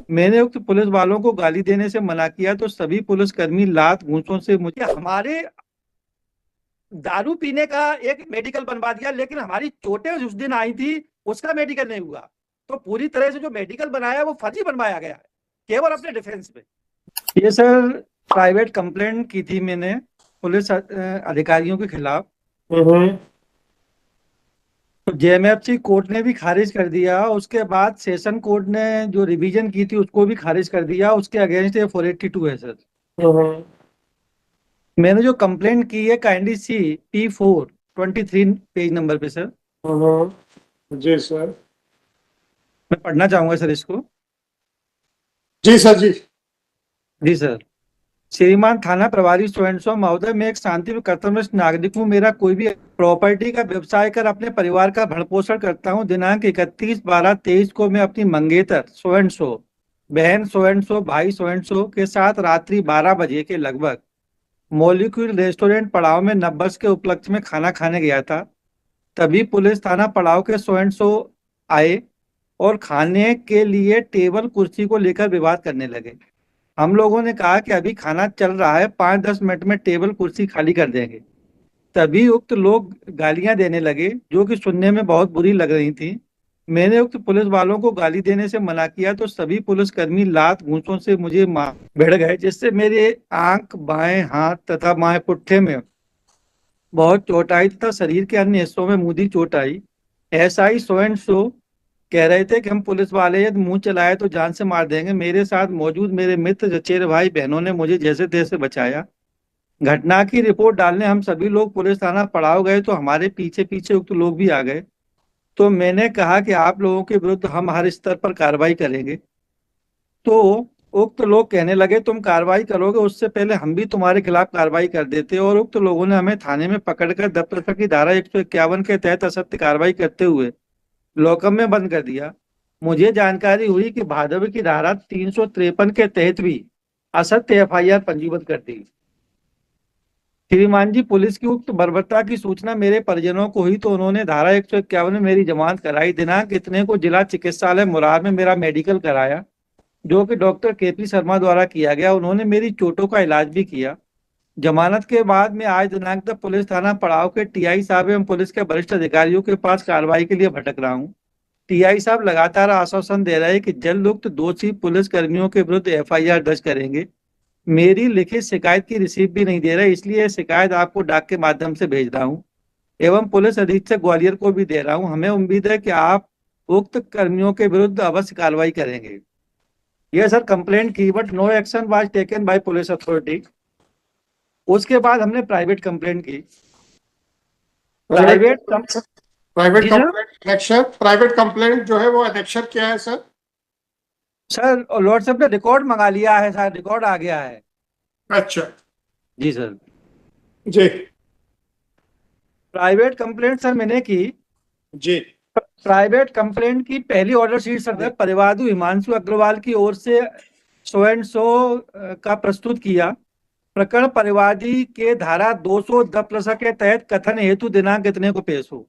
मैंने उक्त पुलिस वालों को गाली देने से मना किया तो सभी पुलिसकर्मी लात घूंसों से मुझे हमारे दारू पीने का एक मेडिकल बनवा दिया, लेकिन हमारी चोटें उस दिन आई थी, उसका मेडिकल नहीं हुआ। तो पूरी तरह से जो मेडिकल बनाया वो फर्जी बनवाया गया है, केवल अपने डिफेंस में। ये सर प्राइवेट कंप्लेंट की थी मैंने पुलिस अधिकारियों के खिलाफ। हम्म। तो जेएमएफसी कोर्ट ने भी खारिज कर दिया। उसके बाद सेशन कोर्ट ने जो रिवीजन की थी उसको भी खारिज कर दिया। उसके अगेंस्ट ये 482 है सर। हम्म। मैंने जो कंप्लेंट की है काइंडली सी P423 पेज नंबर पे सर। जी सर। मैं पढ़ना चाहूंगा सर इसको। जी सर जी। जी सर। श्रीमान थाना प्रभारी सो एंड सो महोदय, मैं एक शांति व कर्तव्यनिष्ठ नागरिक हूँ। मेरा कोई भी प्रॉपर्टी का व्यवसाय कर अपने परिवार का भरण पोषण करता हूँ। दिनांक 31/12/23 को मैं अपनी मंगेतर सो एंड सो, बहन सो एंड सो, भाई सो एंड सो के साथ रात्रि 12 बजे के लगभग मौलिक रेस्टोरेंट पड़ाव में नब्बस के उपलक्ष्य में खाना खाने गया था। तभी पुलिस थाना पड़ाव के सो एंड सो आए और खाने के लिए टेबल कुर्सी को लेकर विवाद करने लगे। हम लोगों ने कहा कि अभी खाना चल रहा है, 5-10 मिनट में टेबल कुर्सी खाली कर देंगे। तभी उक्त लोग गालियां देने लगे जो कि सुनने में बहुत बुरी लग रही थी। मैंने उक्त पुलिस वालों को गाली देने से मना किया तो सभी पुलिसकर्मी लात घूंसों से मुझे मार भिड़ गए, जिससे मेरे आंख, बाएं हाथ तथा बाएं पुट्ठे में बहुत चोट आई तथा शरीर के अन्य हिस्सों में मुंह चोट आई। एसआई सो एंड सो कह रहे थे कि हम पुलिस वाले यदि मुंह चलाए तो जान से मार देंगे। मेरे साथ मौजूद मेरे मित्र, चचेरे भाई बहनों ने मुझे जैसे तैसे बचाया। घटना की रिपोर्ट डालने हम सभी लोग पुलिस थाना पड़ाव गए तो हमारे पीछे पीछे उक्त लोग भी आ गए। तो मैंने कहा कि आप लोगों के विरुद्ध हम हर स्तर पर कार्रवाई करेंगे। तो उक्त लोग कहने लगे तुम कार्रवाई करोगे उससे पहले हम भी तुम्हारे खिलाफ कार्रवाई कर देते, और उक्त लोगों ने हमें थाने में पकड़कर दफ्तर की धारा 151 के तहत असत्य कार्रवाई करते हुए लॉकअप में बंद कर दिया। मुझे जानकारी हुई कि भादव की धारा 353 के तहत भी असत्य एफआईआर पंजीबद्ध कर दी। श्रीमान जी, पुलिस की उक्त बर्बरता की सूचना मेरे परिजनों को हुई तो उन्होंने धारा 151 में मेरी जमानत कराई। दिनांक इतने को जिला चिकित्सालय मुरार में मेरा मेडिकल कराया, जो कि डॉक्टर केपी शर्मा द्वारा किया गया। उन्होंने मेरी चोटों का इलाज भी किया। जमानत के बाद मैं आज दिनांक तक पुलिस थाना पड़ाव के टीआई साहब एवं पुलिस के वरिष्ठ अधिकारियों के पास कार्रवाई के लिए भटक रहा हूँ। टीआई साहब लगातार आश्वासन दे रहे हैं कि जल्द उक्त दोषी पुलिस कर्मियों के विरुद्ध एफआईआर दर्ज करेंगे। मेरी लिखित शिकायत की रिसीव भी नहीं दे रहे, इसलिए यह शिकायत आपको डाक के माध्यम से भेज रहा हूँ एवं पुलिस अधीक्षक ग्वालियर को भी दे रहा हूँ। हमें उम्मीद है कि आप उक्त कर्मियों के विरुद्ध अवश्य कार्रवाई करेंगे। यह सर कंप्लेंट की, but no action was taken by police authority. उसके बाद हमने प्राइवेट कंप्लेंट की। Private private complaint sir. Private जी sir. Complaint annexure, private complaint जो है वो एनेक्शर क्या है सर? सर लॉर्ड साहब ने रिकॉर्ड मंगा लिया है सर, रिकॉर्ड आ गया है। अच्छा। जी सर। जी। प्राइवेट कंप्लेंट सर मैंने की। जी। प्राइवेट कंप्लेंट की पहली ऑर्डर शीट सर परिवादु हिमांशु अग्रवाल की ओर से सो एंड सो का प्रस्तुत किया। प्रकरण परिवादी के धारा 210 के तहत कथन हेतु दिनांक इतने को पेश हो।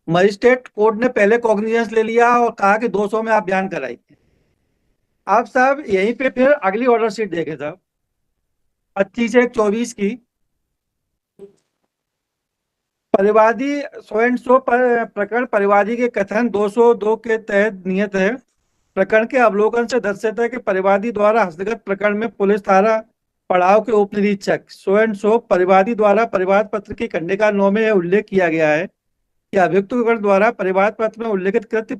मजिस्ट्रेट कोर्ट ने पहले कॉग्निजेंस ले लिया और कहा कि 200 में आप बयान कराइए। आप साहब यहीं पे फिर अगली ऑर्डर शीट देखे साहब, 25/1/24 की। परिवादी सो एंड सो पर प्रकरण परिवादी के कथन 202 के तहत नियत है। प्रकरण के अवलोकन से दर्शाता है कि परिवादी द्वारा हस्तगत प्रकरण में पुलिस धारा पड़ाव के उप निरीक्षक सो एंड सो परिवादी द्वारा परिवाद पत्र की खंडिका 9 में यह उल्लेख किया गया है कि अभियुक्तगण द्वारा परिवाद पत्र में उल्लेखित कृत्य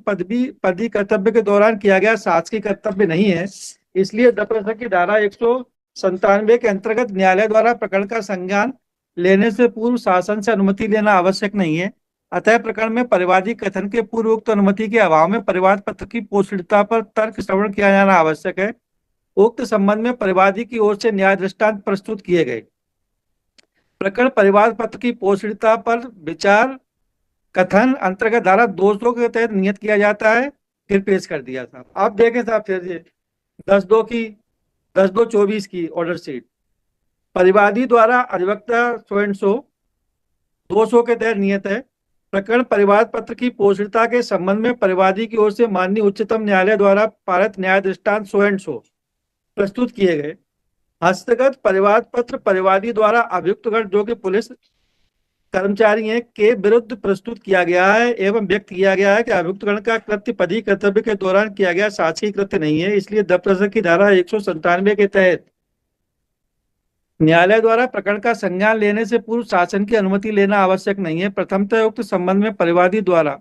पदी कर्तव्य के दौरान किया गया शासकीय कर्तव्य नहीं है। इसलिए दप्तर की धारा 197 के अंतर्गत न्यायालय द्वारा प्रकरण का संज्ञान लेने से पूर्व शासन से अनुमति लेना आवश्यक नहीं है। अतः प्रकरण में परिवादी कथन के पूर्व उक्त अनुमति के अभाव में परिवाद पत्र की पोषणीयता पर तर्क श्रवण किया जाना आवश्यक है। उक्त संबंध में परिवादी की ओर से न्याय दृष्टांत प्रस्तुत किए गए। प्रकरण परिवाद पत्र की पोषणीयता पर विचार कथन अंतर्गत धारा 200 के तहत नियत किया जाता है। फिर पेश कर दिया साहब, आप देखें साहब फिर ये 10/2 की 10/2/24 की ऑर्डर शीट। परिवादी द्वारा अधिवक्ता सो एंड सो 200 के तहत नियत है। प्रकरण परिवार पत्र की पोषणता के संबंध में परिवादी की ओर से माननीय उच्चतम न्यायालय द्वारा पारित न्याय दृष्टांत सो एंड सो प्रस्तुत किए गए हस्तगत परिवार पत्र परिवादी द्वारा अभियुक्तगण जो कि पुलिस कर्मचारी हैं के विरुद्ध प्रस्तुत किया गया है एवं व्यक्त किया गया है कि अभियुक्तगण का कृत्य पदी कर्तव्य के दौरान किया गया साक्षी कृत्य नहीं है, इसलिए दप्तरसक की धारा 197 के तहत न्यायालय द्वारा प्रकरण का संज्ञान लेने से पूर्व शासन की अनुमति लेना आवश्यक नहीं है। प्रथमतः उक्त संबंध में परिवादी द्वारा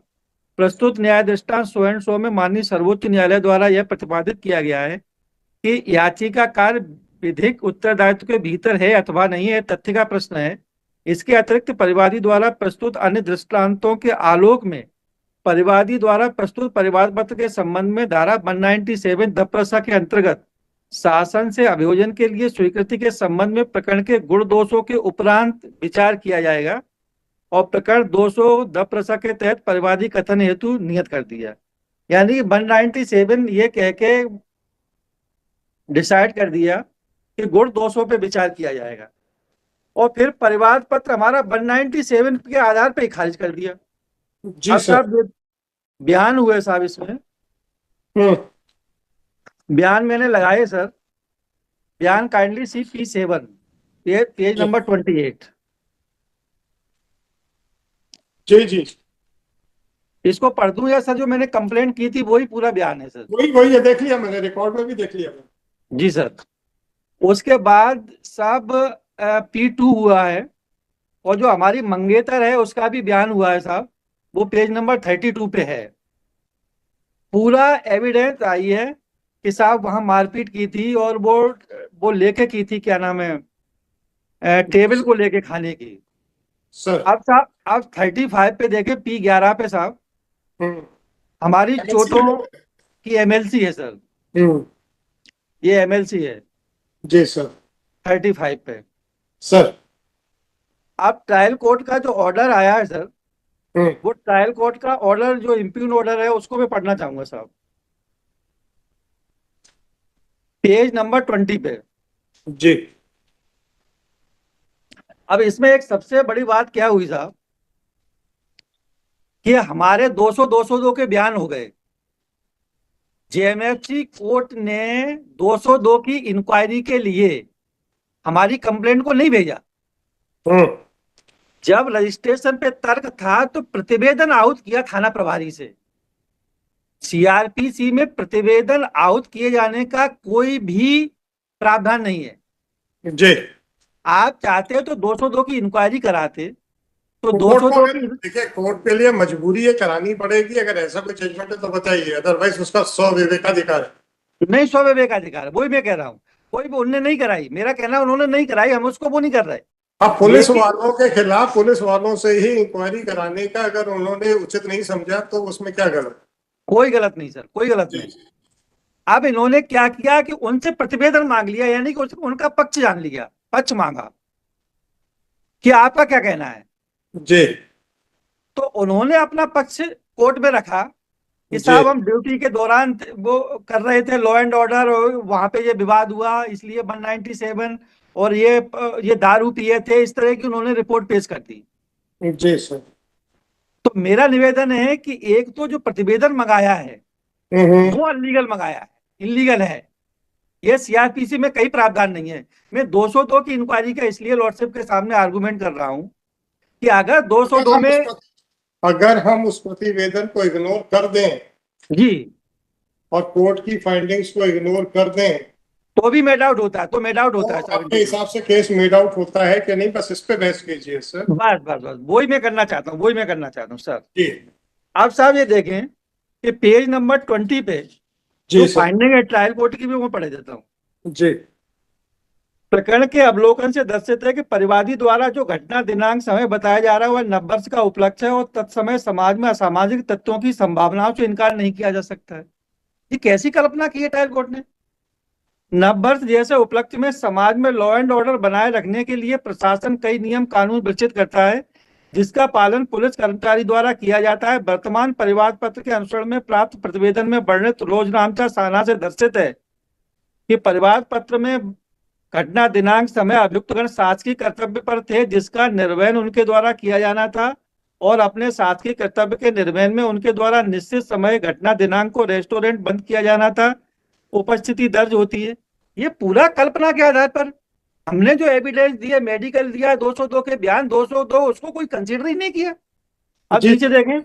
प्रस्तुत न्याय दृष्टांत सो एंड सो में माननीय सर्वोच्च न्यायालय द्वारा यह प्रतिपादित किया गया है कि याचिकाकार विधिक उत्तरदायित्व के भीतर है अथवा नहीं है, तथ्य का प्रश्न है। इसके अतिरिक्त परिवादी द्वारा प्रस्तुत अन्य दृष्टांतों के आलोक में परिवादी द्वारा प्रस्तुत परिवार पत्र के संबंध में धारा 197 दप्तरसा के अंतर्गत शासन से अभियोजन के लिए स्वीकृति के संबंध में प्रकरण के गुण दोषों के उपरांत विचार किया जाएगा और प्रकरण 200 दप्तरसा के तहत परिवादी कथन हेतु नियत कर दिया। यानी 197 ये कह के डिसाइड कर दिया कि गुण 200 पे विचार किया जाएगा और फिर परिवार पत्र हमारा 197 के आधार पे ही खारिज कर दिया। जी सर। बयान हुए साहब, इसमें बयान मैंने लगाए सर। बयान काइंडली सी P7 पेज नंबर 28। जी जी, इसको पढ़ दूं या सर जो मैंने कंप्लेंट की थी वही पूरा बयान है सर? वही ये देख लिया मैंने, रिकॉर्ड में भी देख लिया। जी सर। उसके बाद साहब P2 हुआ है और जो हमारी मंगेतर है उसका भी बयान हुआ है साहब, वो पेज नंबर 32 पे है। पूरा एविडेंस आई है कि साहब वहां मारपीट की थी और वो लेके की थी, क्या नाम है, टेबल को लेके खाने की। सर अब साहब आप 35 पे देखे P11 पे साहब हमारी चोटों की MLC है सर, ये MLC है जी सर 35 पे। सर। अब ट्रायल कोर्ट का जो ऑर्डर आया है सर, वो ट्रायल कोर्ट का ऑर्डर जो इम्प्यून ऑर्डर है उसको मैं पढ़ना चाहूंगा साहब, पेज नंबर 20 पे। जी। अब इसमें एक सबसे बड़ी बात क्या हुई साहब कि हमारे 202 के बयान हो गए। JMFC कोर्ट ने 202 की इंक्वायरी के लिए हमारी कंप्लेंट को नहीं भेजा। जब रजिस्ट्रेशन पे तर्क था तो प्रतिवेदन आहूत किया थाना प्रभारी से। CRPC में प्रतिवेदन आहूत किए जाने का कोई भी प्रावधान नहीं है। जी। आप चाहते तो 202 की इंक्वायरी कराते तो कोर्ट 202 को की, देखिए, कोर्ट के लिए मजबूरी है, करानी पड़ेगी। अगर ऐसा कोई जजमेंट है तो बताइए, अदरवाइज उसका स्वविवेकाधिकार है। नहीं स्वविवेकाधिकार है, वही मैं कह रहा हूँ। कोई भी उनने नहीं कराई, मेरा कहना उन्होंने नहीं कराई, हम उसको वो नहीं कर रहे। अब पुलिस वालों के खिलाफ पुलिस वालों से ही इंक्वायरी कराने का अगर उन्होंने उचित नहीं समझा तो उसमें क्या गलत? कोई गलत नहीं सर, कोई गलत नहीं। अब इन्होंने क्या किया कि उनसे प्रतिवेदन मांग लिया, यानी कि उनका पक्ष जान लिया, पक्ष मांगा कि आपका क्या कहना है जी। तो उन्होंने अपना पक्ष कोर्ट में रखा कि साहब हम ड्यूटी के दौरान वो कर रहे थे लॉ एंड ऑर्डर, और वहां पे ये विवाद हुआ इसलिए 197 और ये दारू पिए थे, इस तरह की उन्होंने रिपोर्ट पेश कर दी। जी सर। तो मेरा निवेदन है कि एक तो जो प्रतिवेदन मंगाया है वो अनलीगल मंगाया है, इलीगल है। ये CRPC में कई प्रावधान नहीं है। मैं 202 की इंक्वायरी का इसलिए लॉर्डशिप के सामने आर्गुमेंट कर रहा हूं कि अगर 202 में अगर हम उस प्रतिवेदन को इग्नोर कर दें जी और कोर्ट की फाइंडिंग्स को इग्नोर कर दें तो भी मेड आउट होता है, तो मेड आउट होता है सर। आपके हिसाब से केस मेड आउट होता है कि नहीं, बस इस पे बहस कीजिए सर। बस बस बस वही मैं करना चाहता हूँ, वही मैं करना चाहता हूँ सर। जी। आप साहब ये देखें कि पेज नंबर 20 पे जो फाइंडिंग है ट्रायल कोर्ट की भी मैं पढ़े देता हूँ। जी। प्रकरण के अवलोकन से दर्शित है कि परिवादी द्वारा जो घटना दिनांक समय बताया जा रहा है वह नववर्ष का उपलक्ष्य है और तत्समय समाज में असामाजिक तत्वों की संभावनाओं से इनकार नहीं किया जा सकता है। ये कैसी कल्पना की है ट्रायल कोर्ट ने? नववर्ष जैसे उपलक्ष्य में समाज में लॉ एंड ऑर्डर बनाए रखने के लिए प्रशासन कई नियम कानून विकसित करता है जिसका पालन पुलिस कर्मचारी द्वारा किया जाता है। वर्तमान परिवार पत्र के अनुसरण में प्राप्त प्रतिवेदन में वर्णित रोजनामचा साना से दर्शित है कि परिवार पत्र में घटना दिनांक समय अभियुक्तगण शासकीय कर्तव्य पर थे जिसका निर्वहन उनके द्वारा किया जाना था और अपने साथ के कर्तव्य के निर्वहन में उनके द्वारा निश्चित समय घटना दिनांक को रेस्टोरेंट बंद किया जाना था उपस्थिति दर्ज होती है। ये पूरा कल्पना के आधार पर हमने जो एविडेंस दिया, मेडिकल दिया, 202 के बयान 202, उसको कोई कंसीडर ही नहीं किया। अब जी नीचे देखें,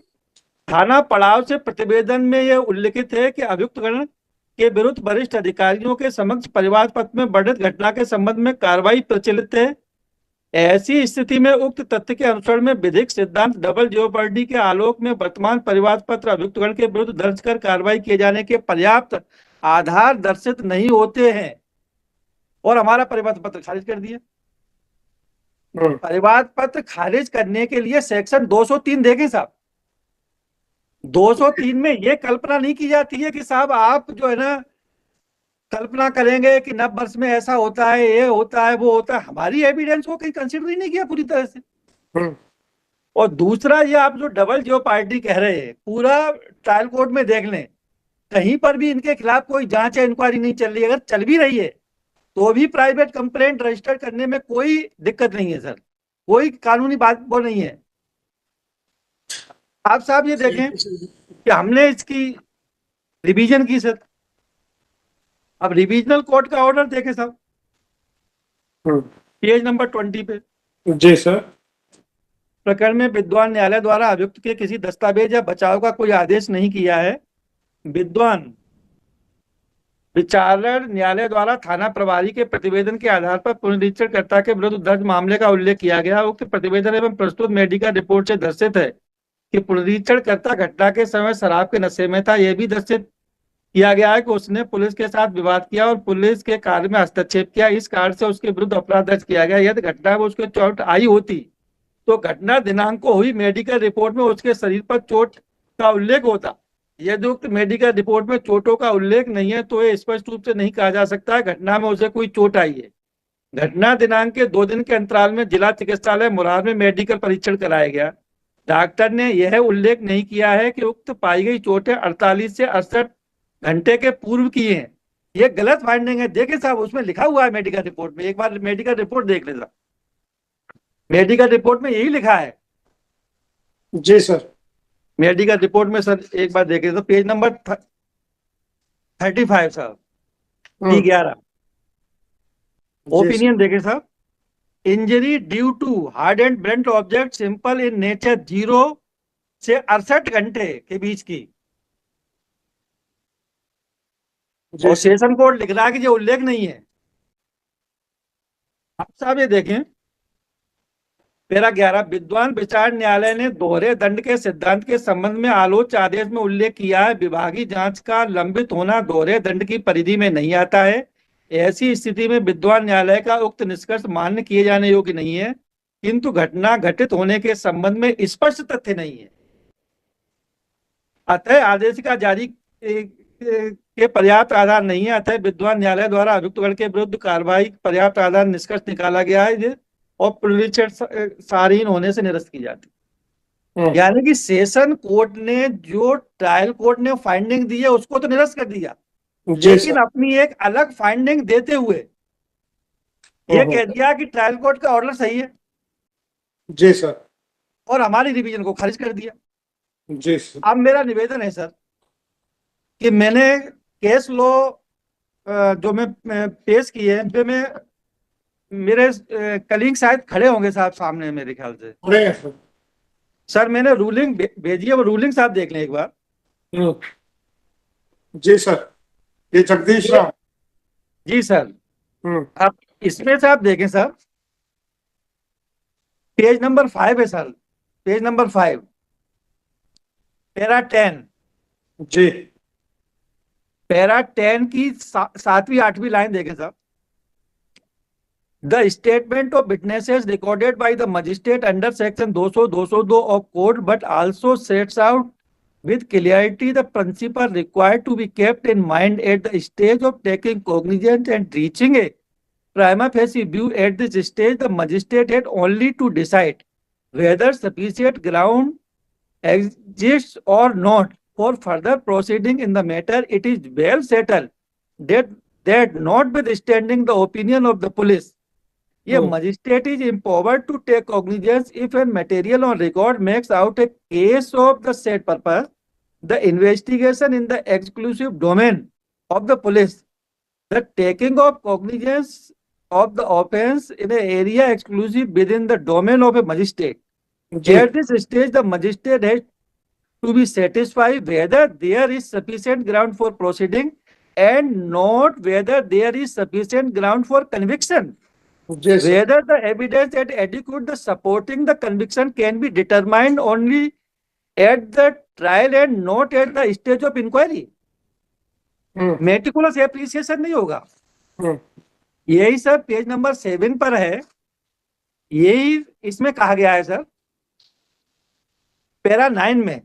थाना पड़ाव से प्रतिवेदन में यह उल्लिखित है कि अभियुक्तगण के विरुद्ध वरिष्ठ अधिकारियों के समक्ष परिवार पत्र में वर्णित घटना के संबंध में कार्रवाई प्रचलित है। ऐसी स्थिति में उक्त तथ्य के अनुसरण में विधिक सिद्धांत डबल जेओपर्डी के आलोक में वर्तमान परिवार पत्र अभियुक्तगण के विरुद्ध दर्ज कर कार्रवाई किए जाने के पर्याप्त आधार दर्शित नहीं होते हैं और हमारा परिवार पत्र खारिज कर दिया। परिवार पत्र खारिज करने के लिए सेक्शन 203 देखें साहब। 203 में यह कल्पना नहीं की जाती है कि साहब आप जो है ना कल्पना करेंगे कि नव वर्ष में ऐसा होता है, ये होता है, वो होता है। हमारी एविडेंस को कहीं कंसिडर ही नहीं किया पूरी तरह से। और दूसरा, ये आप जो डबल जेओपार्डी कह रहे हैं, पूरा ट्रायल कोर्ट में देख लें, कहीं पर भी इनके खिलाफ कोई जांच या इंक्वायरी नहीं चल रही है। अगर चल भी रही है तो भी प्राइवेट कंप्लेंट रजिस्टर करने में कोई दिक्कत नहीं है सर, कोई कानूनी बात वो नहीं है। आप साहब ये देखें कि हमने इसकी रिवीजन की सर। अब रिवीजनल कोर्ट का ऑर्डर देखें साहब, पेज नंबर 20 पे। जी सर। प्रकरण में विद्वान न्यायालय द्वारा अभियुक्त के किसी दस्तावेज या बचाव का कोई आदेश नहीं किया है। विद्वान विचारक न्यायालय द्वारा थाना प्रभारी के प्रतिवेदन के आधार पर पुनरीक्षणकर्ता के विरुद्ध दर्ज मामले का उल्लेख किया गया। उक्त प्रतिवेदन एवं प्रस्तुत मेडिकल रिपोर्ट से दर्शित है कि पुनरीक्षणकर्ता घटना के समय शराब के नशे में था। यह भी दर्शित किया गया है कि उसने पुलिस के साथ विवाद किया और पुलिस के कार्य में हस्तक्षेप किया। इस कारण से उसके विरुद्ध अपराध दर्ज किया गया। यदि घटना में उसके चोट आई होती तो घटना दिनांक को हुई मेडिकल रिपोर्ट में उसके शरीर पर चोट का उल्लेख होता। यदि उक्त मेडिकल रिपोर्ट में चोटों का उल्लेख नहीं है तो यह स्पष्ट रूप से नहीं कहा जा सकता है घटना में उसे कोई चोट आई है। घटना दिनांक के 2 दिन के अंतराल में जिला चिकित्सालय मुरार में मेडिकल परीक्षण कराया गया। डॉक्टर ने यह उल्लेख नहीं किया है कि उक्त पाई गई चोटें 48 से 68 घंटे के पूर्व की हैं। यह गलत फाइंडिंग है। देखें साहब, उसमें लिखा हुआ है मेडिकल रिपोर्ट में, एक बार मेडिकल रिपोर्ट देख ले साहब। मेडिकल रिपोर्ट में यही लिखा है। जी सर। मेडिकल रिपोर्ट में सर एक बार देखें तो पेज नंबर 35 साहब, P11 ओपिनियन देखें साहब। Injury due to hard and blunt object simple in nature 0 से 68 घंटे के बीच की। और सेशन कोड लिख रहा है कि जो उल्लेख नहीं है। आप साहब ये देखें पैरा 11, विद्वान विचार न्यायालय ने दोहरे दंड के सिद्धांत के संबंध में आलोच्य आदेश में उल्लेख किया है। विभागीय जांच का लंबित होना दोहरे दंड की परिधि में नहीं आता है। ऐसी स्थिति में विद्वान न्यायालय का उक्त निष्कर्ष मान्य किए जाने योग्य नहीं है, किंतु घटना घटित होने के संबंध में स्पष्ट तथ्य नहीं है। अतः आदेश का जारी के पर्याप्त आधार नहीं है। अतः विद्वान न्यायालय द्वारा अभियुक्तगण के विरुद्ध कार्रवाई पर्याप्त आधार निष्कर्ष निकाला गया है और पुनरीक्षण सारहीन होने से निरस्त की जाती। यानी कि सेशन कोर्ट ने जो ट्रायल कोर्ट ने फाइंडिंग दी है उसको तो निरस्त कर दिया, लेकिन अपनी एक अलग फाइंडिंग देते हुए ये कह दिया कि ट्रायल कोर्ट का ऑर्डर सही है। जी सर। और हमारी रिवीजन को खारिज कर दिया। जी सर। अब मेरा निवेदन है सर कि मैंने केस लॉ जो मैं पेश किए हैं, मैं मेरे कलीग शायद खड़े होंगे साहब सामने मेरे ख्याल से। सर मैंने रूलिंग भेजी है, वो रूलिंग साहब देख लें एक बार। जी सर। ये जगदीश राम। जी सर। आप इसमें से आप देखें सर, पेज नंबर 5 है सर, पेज नंबर 5 पैरा 10। जी। पैरा 10 की 7वीं 8वीं लाइन देखें साहब। The statement of witnesses recorded by the magistrate under section 200-202 of code but also sets out with clarity the principle required to be kept in mind at the stage of taking cognizance and reaching a prima facie view. At this stage, the magistrate had only to decide whether sufficient ground exists or not for further proceeding in the matter. It is well settled that notwithstanding the opinion of the police, ये magistrate is empowered to take cognizance if a material on record makes out a case of the said purpose, the investigation in the exclusive domain of the police, the taking of cognizance of the offense in an area exclusive within the domain of a magistrate. At this stage, the magistrate has to be satisfied whether there is sufficient ground for proceeding and not whether there is sufficient ground for conviction. Whether the evidence and adequate the supporting the conviction can be determined only at the trial and not at the stage of inquiry. Meticulous appreciation नहीं होगा। यही sir page number 7 पर है, यही इसमें कहा गया है सर, पैरा 9 में,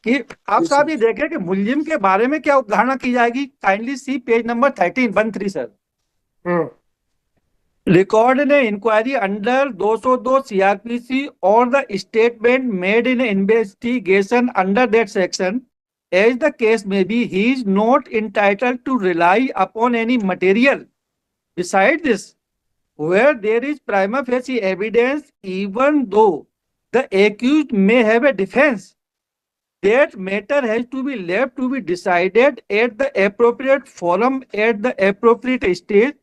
कि आप साहब ये देखें कि मुलजिम के बारे में क्या अवधारणा की जाएगी। Kindly C page number 13 sir. Record in an inquiry under 202 CRPC or the statement made in an investigation under that section, as the case may be, he is not entitled to rely upon any material. Besides this, where there is prima facie evidence, even though the accused may have a defense, that matter has to be left to be decided at the appropriate forum at the appropriate stage,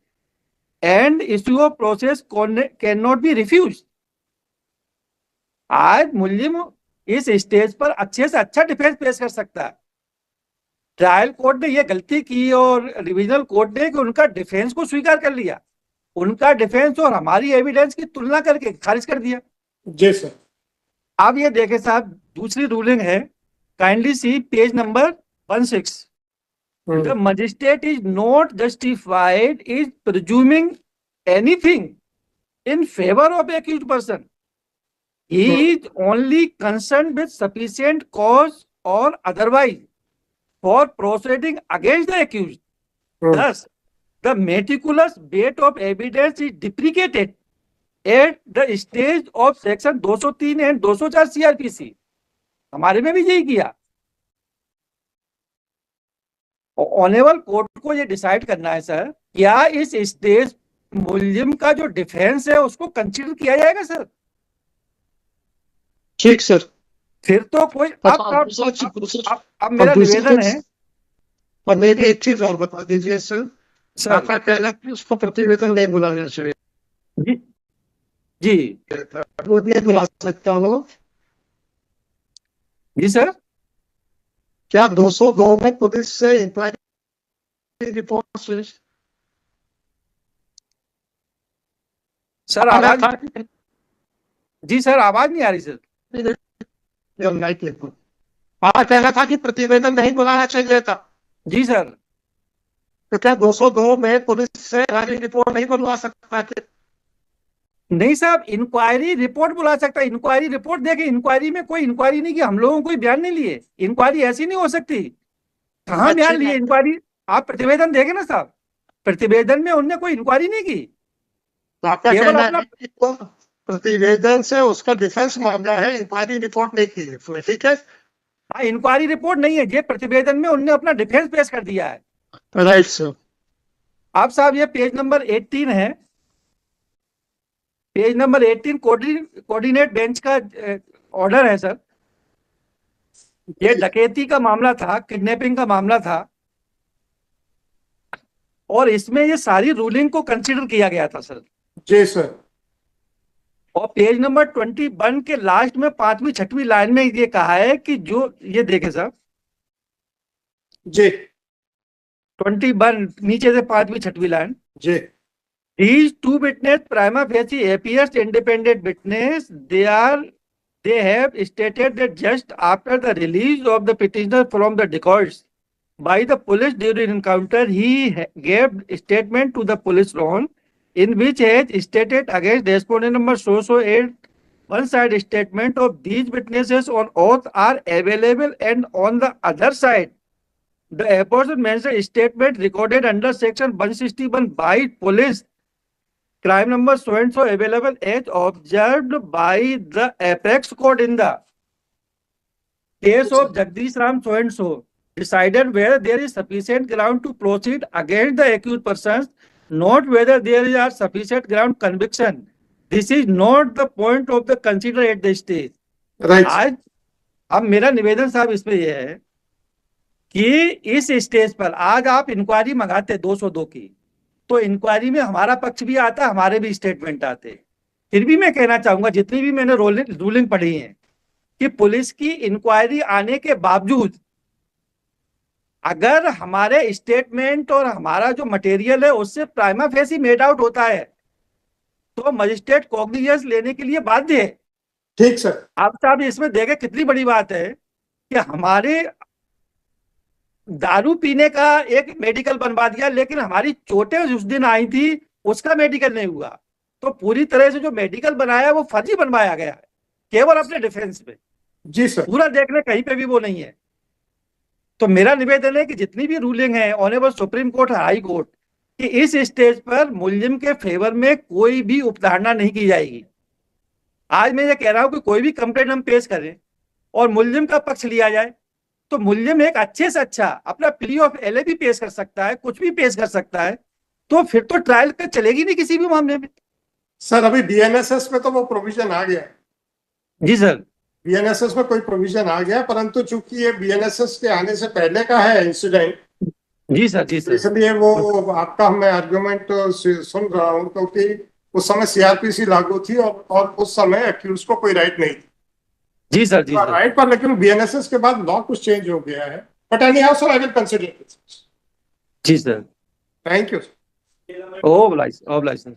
and issue of process cannot be refused. आज मुल्जिम इस stage पर अच्छे से अच्छा defence पेश कर सकता है। ट्रायल कोर्ट ने ये गलती की और रिविजनल कोर्ट ने कि उनका डिफेंस को स्वीकार कर लिया, उनका डिफेंस और हमारी एविडेंस की तुलना करके खारिज कर दिया। जी सर। अब ये देखें साहब, दूसरी रूलिंग है, kindly C page number 16। The magistrate is not justified in presuming anything in favor of the accused person. He is only concerned with sufficient cause or otherwise for proceeding against the accused. Thus, the meticulous weight of evidence is deprecated at the stage of section 203 and 204 CRPC. हमारे में भी यही किया। Honourable court को ये decide करना है sir, क्या इस स्टेज मुलजिम का जो डिफेंस है उसको कंसीडर किया जाएगा सर? ठीक सर। फिर तो कोई अब मेरा निवेदन है, और मेरी एक चीज और बता दीजिए सर, आपका कहना कि उसको प्रतिवेदन नहीं बुलाना चाहिए। जी जी बुला सकता हूँ जी सर। क्या 202 में पुलिस से इंक्वायरी रिपोर्ट सर आवाज, जी सर आवाज नहीं आ रही सर। कहना था कि प्रतिवेदन नहीं बुलाना चाहिए था। जी सर। तो क्या 202 में पुलिस से रिपोर्ट नहीं बुला सकता थे? नहीं साहब, इंक्वायरी रिपोर्ट बुला सकता है, इंक्वायरी रिपोर्ट देखे। इंक्वायरी में कोई इंक्वायरी नहीं की, हम लोगों को कोई बयान नहीं लिए। इंक्वायरी ऐसी नहीं हो सकती। कहाँ बयान लिए इंक्वायरी? आप प्रतिवेदन देखे ना साहब, प्रतिवेदन में उनने कोई इंक्वायरी नहीं की। केवल अपना प्रतिवेदन से उसका डिफेंस मामला है, इंक्वायरी रिपोर्ट नहीं की। ठीक है, हाँ इंक्वायरी रिपोर्ट नहीं है, ये प्रतिवेदन में उनने अपना डिफेंस पेश कर दिया है। Right sir. आप साहब ये पेज नंबर 18 है, पेज नंबर 18 कोऑर्डिनेट बेंच का ऑर्डर है सर। ये डकैती का मामला था, किडनैपिंग का मामला था, और इसमें ये सारी रूलिंग को कंसीडर किया गया था सर। जी सर। और पेज नंबर 21 के लास्ट में 5वीं 6वीं लाइन में ये कहा है कि जो ये देखे सर, जी 21 नीचे से 5वीं 6वीं लाइन, जी These two witness prima facie appears independent witness. They have stated that just after the release of the petitioner from the dacoits by the police during encounter, he gave statement to the police round in which he has stated against respondent number so 8. One side statement of these witnesses on oath are available, and on the other side, the aforesaid mentioned statement recorded under section 161 by police crime number so and so available as observed by the apex court in the case of Jagdish Ram so and so, decided where there is sufficient ground to proceed against the accused persons not whether there are sufficient ground conviction. This is not the point of the consider at the stage. Right. आज अब मेरा निवेदन साहब इसमें यह है कि इस स्टेज पर आज आप इंक्वायरी मंगाते 202 की, तो इंक्वायरी में हमारा पक्ष भी आता, हमारे भी स्टेटमेंट आते। फिर भी मैं कहना चाहूंगा, जितनी भी मैंने रूलिंग पढ़ी है, कि पुलिस की इंक्वायरी आने के बावजूद अगर हमारे स्टेटमेंट और हमारा जो मटेरियल है उससे प्राइमा फेसी मेड आउट होता है तो मजिस्ट्रेट कॉग्निजेंस लेने के लिए बाध्य है। ठीक सर। आप साहब इसमें देखें कितनी बड़ी बात है कि हमारे दारू पीने का एक मेडिकल बनवा दिया, लेकिन हमारी चोटें उस दिन आई थी उसका मेडिकल नहीं हुआ। तो पूरी तरह से जो मेडिकल बनाया वो फर्जी बनवाया गया है, केवल अपने डिफेंस में। जी सर। पूरा देख ले, कहीं पे भी वो नहीं है। तो मेरा निवेदन है कि जितनी भी रूलिंग है honourable supreme court, high court, कि इस स्टेज पर मुलजिम के फेवर में कोई भी उपधारणा नहीं की जाएगी। आज मैं ये कह रहा हूं कि कोई भी कंप्लेंट हम पेश करें और मुलजिम का पक्ष लिया जाए तो मुलजिम एक अच्छे से अच्छा अपना प्ली ऑफ एलए भी पेश कर सकता है, कुछ भी पेश कर सकता है, तो फिर तो ट्रायल पे चलेगी नहीं किसी भी मामले में। सर अभी बीएनएसएस में तो वो प्रोविजन आ गया। जी सर। बीएनएसएस में कोई प्रोविजन आ गया, परंतु चूंकि ये बीएनएसएस के आने से पहले का है इंसिडेंट, जी सर। जी सर। इसलिए वो आपका मैं आर्गुमेंट सुन रहा हूँ, क्योंकि उस समय सीआरपीसी लागू थी और उस समय एक्यूज को कोई राइट नहीं थी। जी सर। जी सर। राइट पर, लेकिन बीएनएसएस के बाद लॉ कुछ चेंज हो गया है। But anyhow sir, I will consider this. जी sir. Thank you. Oblige sir.